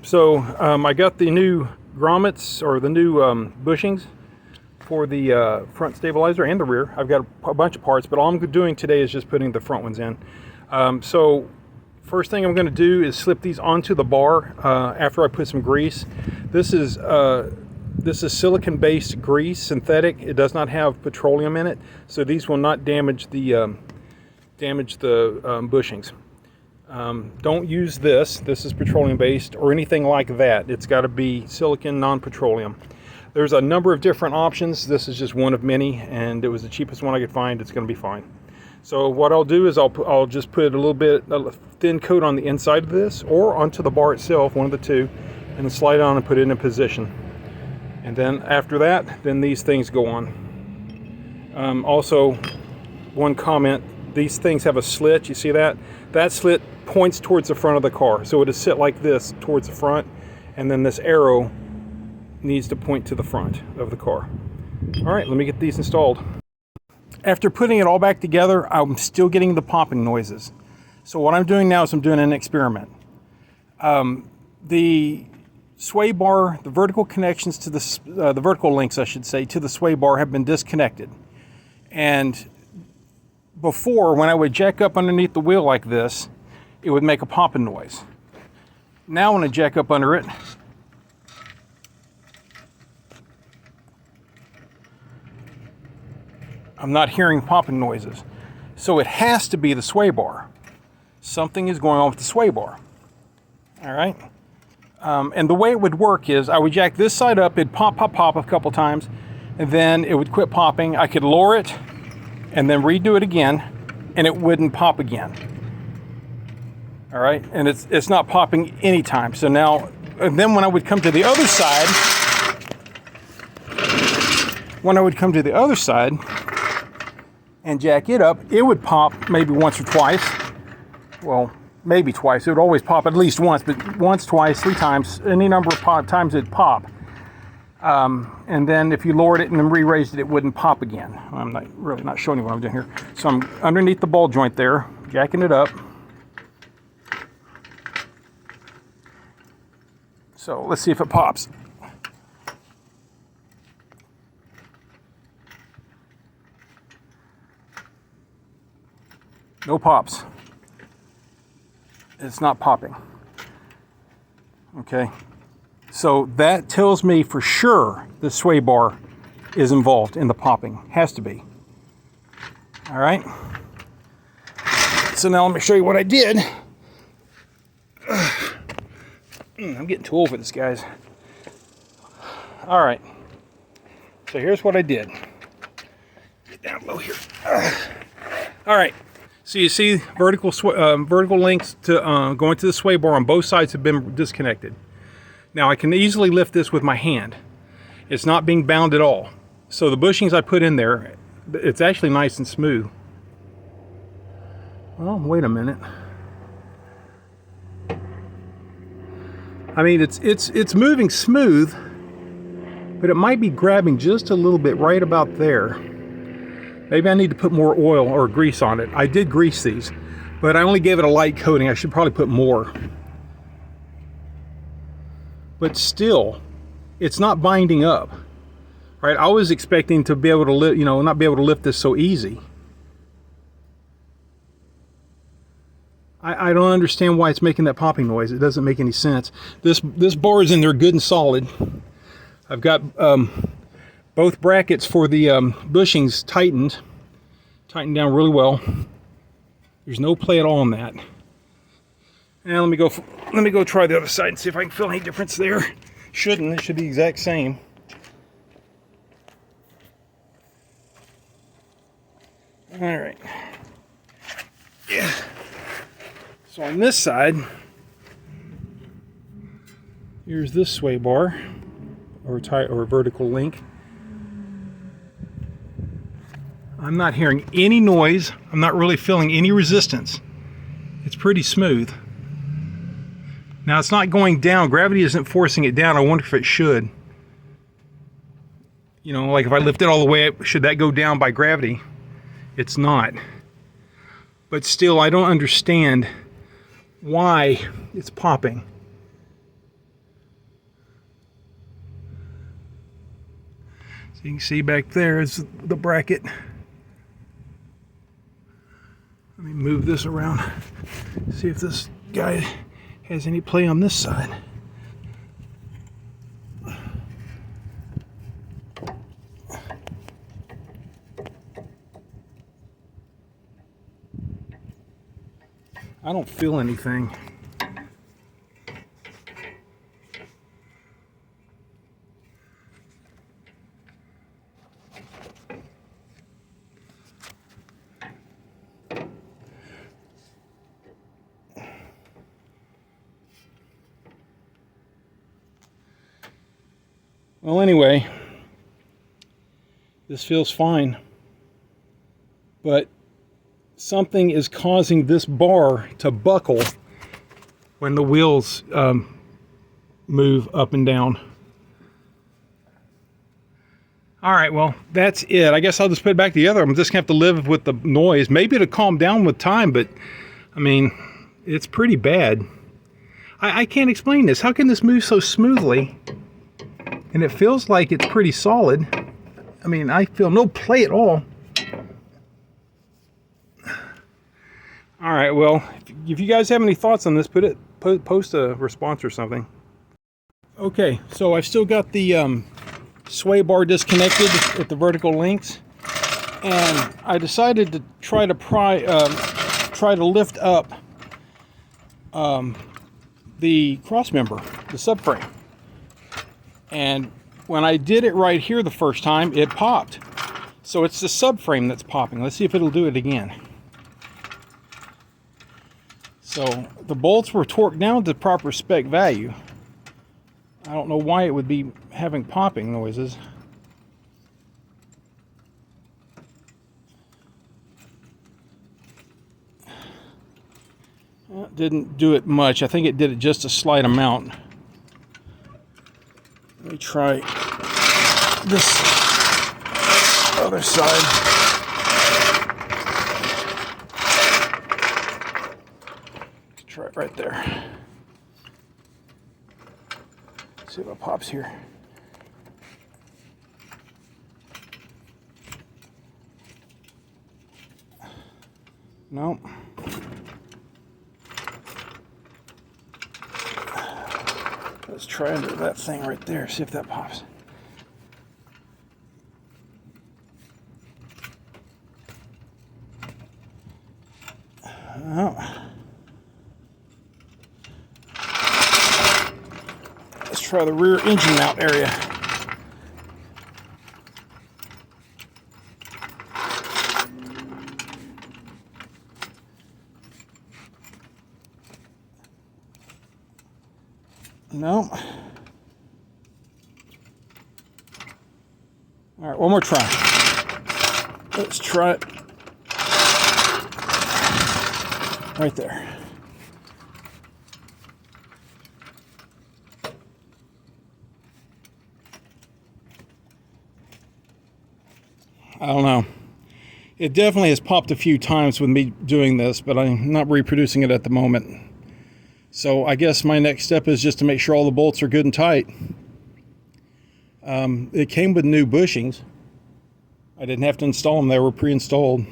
So I got the new grommets, or the new bushings for the front stabilizer and the rear. I've got a bunch of parts, but all I'm doing today is just putting the front ones in. So first thing I'm going to do is slip these onto the bar after I put some grease. This is silicon-based grease, synthetic. It does not have petroleum in it, so these will not damage the bushings. Don't use this. This is petroleum-based or anything like that. It's got to be silicon, non-petroleum. There's a number of different options. This is just one of many, and it was the cheapest one I could find. It's going to be fine. So what I'll do is I'll just put a thin coat on the inside of this or onto the bar itself, one of the two, and then slide it on and put it in position. And then after that, then these things go on. Also, one comment, these things have a slit. You see that? That slit points towards the front of the car. So it is sit like this towards the front, and then this arrow needs to point to the front of the car. All right, let me get these installed. After putting it all back together, I'm still getting the popping noises. So what I'm doing now is I'm doing an experiment. The sway bar, the vertical connections to the vertical links, I should say, to the sway bar have been disconnected. And before, when I would jack up underneath the wheel like this, it would make a popping noise. Now when I jack up under it, I'm not hearing popping noises. So it has to be the sway bar. Something is going on with the sway bar. All right. And the way it would work is I would jack this side up, it'd pop, pop, pop a couple times, and then it would quit popping. I could lower it and then redo it again, and it wouldn't pop again. All right, and it's not popping anytime. So now, and then when I would come to the other side, and jack it up, it would pop maybe once or twice. Well, maybe twice. It would always pop at least once, but once, twice, 3 times, any number of times it'd pop. And then if you lowered it and then re-raised it, it wouldn't pop again. I'm really not showing you what I'm doing here. So I'm underneath the ball joint there, jacking it up. So let's see if it pops. No pops. It's not popping. Okay. So that tells me for sure the sway bar is involved in the popping. Has to be. All right. So now let me show you what I did. I'm getting too old for this, guys. All right. So here's what I did. Get down low here. All right. So you see vertical links to going to the sway bar on both sides have been disconnected. Now I can easily lift this with my hand. It's not being bound at all. So the bushings I put in there, it's actually nice and smooth. Well, wait a minute. I mean, it's moving smooth, but it might be grabbing just a little bit right about there. Maybe I need to put more oil or grease on it. I did grease these, but I only gave it a light coating. I should probably put more. But still, it's not binding up, right? I was expecting to be able to lift, not be able to lift this so easy. I don't understand why it's making that popping noise. It doesn't make any sense. This bar is in there good and solid. I've got both brackets for the bushings tightened down really well. There's no play at all on that. Now let me go try the other side and see if I can feel any difference there. It should be the exact same. All right. Yeah. So on this side, here's this sway bar or vertical link. I'm not hearing any noise. I'm not really feeling any resistance. It's pretty smooth. Now it's not going down. Gravity isn't forcing it down. I wonder if it should. Like if I lift it all the way up, should that go down by gravity? It's not. But still, I don't understand why it's popping. you can see back there is the bracket. Let me move this around, see if this guy has any play on this side. I don't feel anything. Well, anyway, this feels fine, but something is causing this bar to buckle when the wheels move up and down. All right, well, that's it. I guess I'll just put it back together. I'm just gonna have to live with the noise. Maybe it'll calm down with time, but I mean, it's pretty bad. I can't explain this. How can this move so smoothly? And it feels like it's pretty solid. I mean, I feel no play at all. All right, well, if you guys have any thoughts on this, post a response or something. Okay, so I've still got the sway bar disconnected at the vertical links, and I decided to try to lift up the cross member, the subframe. And when I did it right here the first time, it popped. So it's the subframe that's popping. Let's see if it'll do it again. So the bolts were torqued down to proper spec value. I don't know why it would be having popping noises. Well, it didn't do it much. I think it did it just a slight amount. Let me try this other side. Let's try it right there. See if it pops here. No. Let's try under that thing right there, see if that pops. Oh. Let's try the rear engine mount area. No. All right, one more try. Let's try it right there. I don't know. It definitely has popped a few times with me doing this, but I'm not reproducing it at the moment. So I guess my next step is just to make sure all the bolts are good and tight. It came with new bushings. I didn't have to install them, they were pre-installed.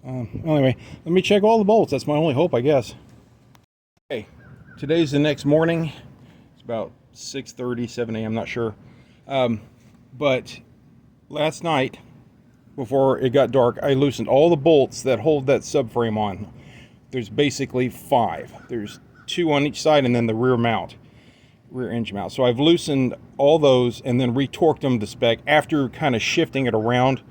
Anyway, let me check all the bolts. That's my only hope, I guess. Okay, today's the next morning. It's about 6:30, 7 a.m., I'm not sure. But last night, before it got dark, I loosened all the bolts that hold that subframe on. There's basically 5. There's 2 on each side and then the rear engine mount. So I've loosened all those and then retorqued them to spec after kind of shifting it around.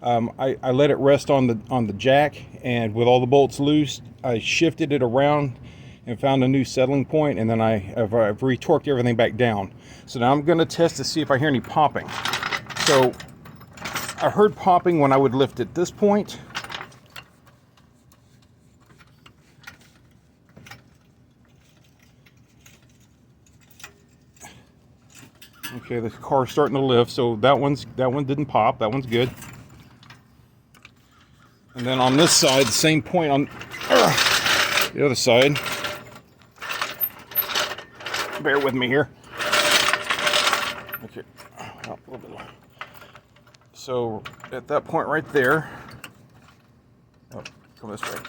I let it rest on the jack, and with all the bolts loose, I shifted it around and found a new settling point, and then I've retorqued everything back down. So now I'm going to test to see if I hear any popping. So I heard popping when I would lift at this point. Okay, the car's starting to lift, so that one didn't pop. That one's good. And then on this side, the same point on the other side. Bear with me here. Okay, Oh, a little bit. So at that point right there, oh, come this way.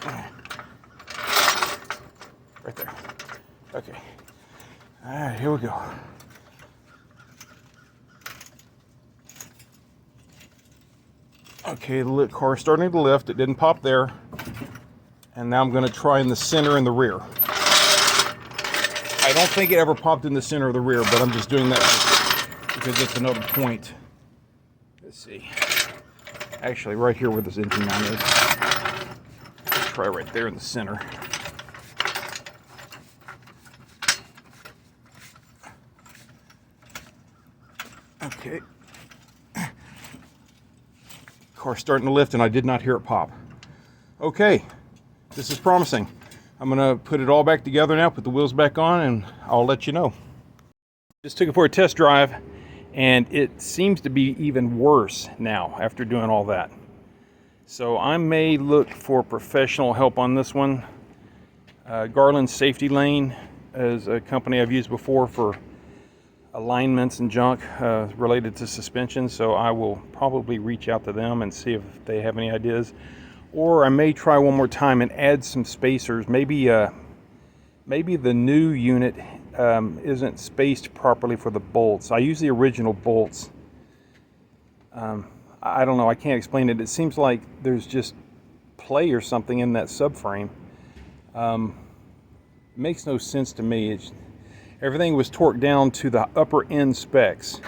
Right there. Okay. All right, here we go. Okay, the car's starting to lift. It didn't pop there. And now I'm going to try in the center and the rear. I don't think it ever popped in the center of the rear, but I'm just doing that because it's another point. Let's see. Actually, right here where this engine mount is. Let's try right there in the center. Okay. Car's starting to lift and I did not hear it pop. Okay, this is promising. I'm gonna put it all back together now, put the wheels back on, and I'll let you know. Just took it for a test drive and it seems to be even worse now after doing all that. So I may look for professional help on this one. Garland Safety Lane is a company I've used before for alignments and junk related to suspension, so I will probably reach out to them and see if they have any ideas. Or I may try one more time and add some spacers. Maybe the new unit isn't spaced properly for the bolts. I use the original bolts. I don't know, I can't explain it. It seems like there's just play or something in that subframe. It makes no sense to me. Everything was torqued down to the upper end specs.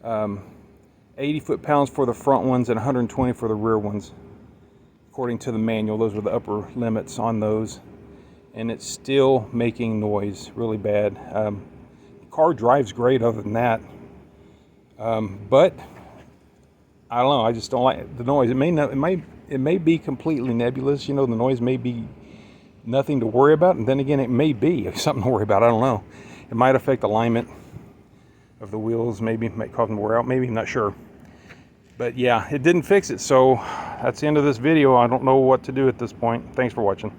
80 foot-pounds for the front ones and 120 for the rear ones. According to the manual, those were the upper limits on those. And it's still making noise really bad. The car drives great other than that. But I don't know, I just don't like the noise. It may be completely nebulous, you know, the noise may be nothing to worry about, and then again it may be something to worry about, I don't know. It might affect alignment of the wheels, maybe might cause them to wear out, maybe, I'm not sure. But yeah, it didn't fix it, so that's the end of this video. I don't know what to do at this point. Thanks for watching.